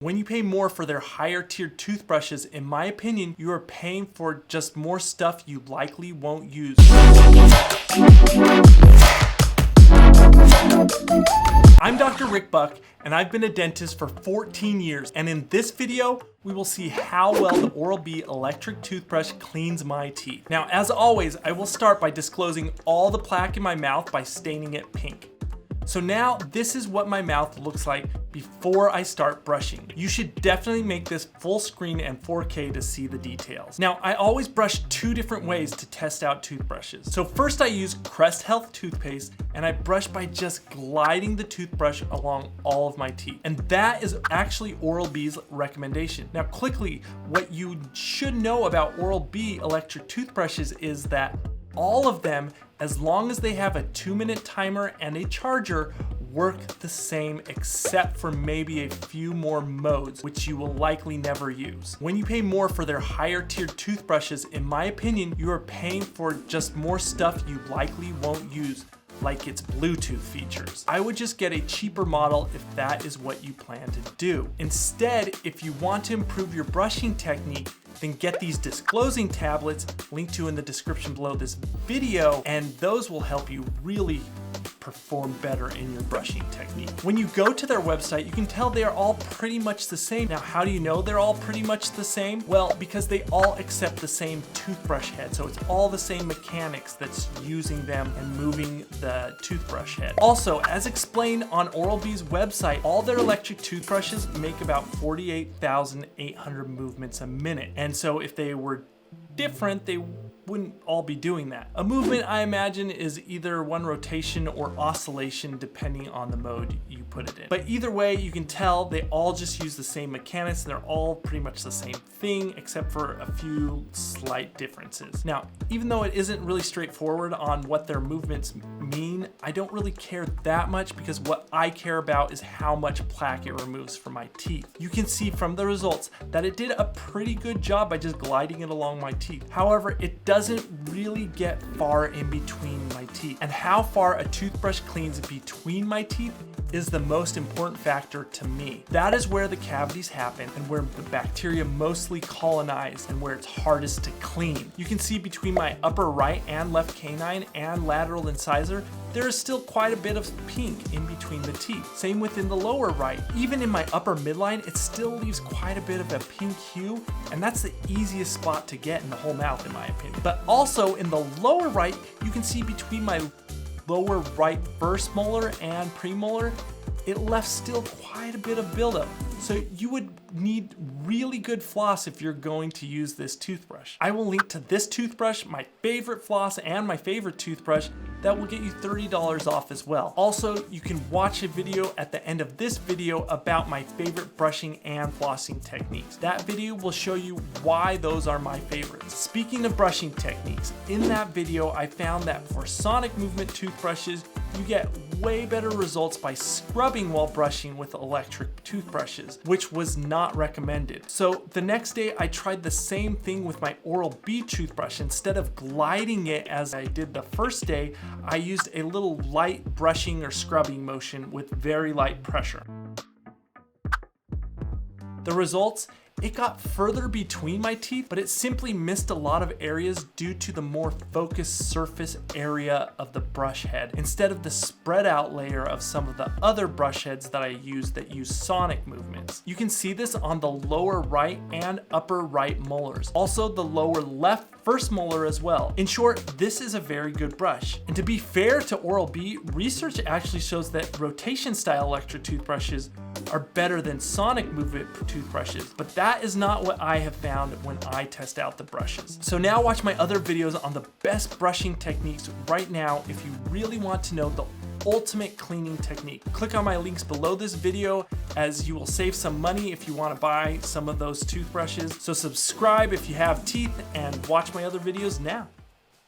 When you pay more for their higher tiered toothbrushes, in my opinion, you are paying for just more stuff you likely won't use. I'm Dr. Rick Buck, and I've been a dentist for 14 years, and in this video, we will see how well the Oral-B electric toothbrush cleans my teeth. Now, as always, I will start by disclosing all the plaque in my mouth by staining it pink. So now this is what my mouth looks like before I start brushing. You should definitely make this full screen and 4K to see the details. Now, I always brush two different ways to test out toothbrushes. So first I use Crest Health toothpaste, and I brush by just gliding the toothbrush along all of my teeth. And that is actually Oral-B's recommendation. Now quickly, what you should know about Oral-B electric toothbrushes is that all of them, as long as they have a 2-minute timer and a charger, work the same except for maybe a few more modes, which you will likely never use. When you pay more for their higher tiered toothbrushes, in my opinion, you are paying for just more stuff you likely won't use, like its Bluetooth features. I would just get a cheaper model if that is what you plan to do. Instead, if you want to improve your brushing technique, then get these disclosing tablets linked to in the description below this video, and those will help you really perform better in your brushing technique. When you go to their website, you can tell they are all pretty much the same. Now, how do you know they're all pretty much the same? Well, because they all accept the same toothbrush head. So it's all the same mechanics that's using them and moving the toothbrush head. Also, as explained on Oral-B's website, all their electric toothbrushes make about 48,800 movements a minute. And so if they were different, they wouldn't all be doing that. A movement, I imagine, is either one rotation or oscillation depending on the mode you put it in. But either way, you can tell they all just use the same mechanics. They're all pretty much the same thing except for a few slight differences. Now, even though it isn't really straightforward on what their movements mean, I don't really care that much because what I care about is how much plaque it removes from my teeth. You can see from the results that it did a pretty good job by just gliding it along my teeth. However, it doesn't really get far in between my teeth. And how far a toothbrush cleans between my teeth is the most important factor to me. That is where the cavities happen and where the bacteria mostly colonize and where it's hardest to clean. You can see between my upper right and left canine and lateral incisor, there is still quite a bit of pink in between the teeth. Same within the lower right. Even in my upper midline, it still leaves quite a bit of a pink hue, and that's the easiest spot to get in the whole mouth, in my opinion. But also in the lower right, you can see between my lower right first molar and premolar, it left still quite a bit of buildup. So you would need really good floss if you're going to use this toothbrush. I will link to this toothbrush, my favorite floss, and my favorite toothbrush that will get you $30 off as well. Also, you can watch a video at the end of this video about my favorite brushing and flossing techniques. That video will show you why those are my favorites. Speaking of brushing techniques, in that video, I found that for sonic movement toothbrushes, you get way better results by scrubbing while brushing with electric toothbrushes, which was not recommended. So the next day I tried the same thing with my Oral-B toothbrush. Instead of gliding it as I did the first day, I used a little light brushing or scrubbing motion with very light pressure. The results? It got further between my teeth, but it simply missed a lot of areas due to the more focused surface area of the brush head, instead of the spread out layer of some of the other brush heads that I use that use sonic movements. You can see this on the lower right and upper right molars. Also the lower left first molar as well. In short, this is a very good brush. And to be fair to Oral-B, research actually shows that rotation style electric toothbrushes are better than sonic movement toothbrushes, but that is not what I have found when I test out the brushes. So now watch my other videos on the best brushing techniques right now if you really want to know the ultimate cleaning technique. Click on my links below this video as you will save some money if you want to buy some of those toothbrushes. So subscribe if you have teeth and watch my other videos now.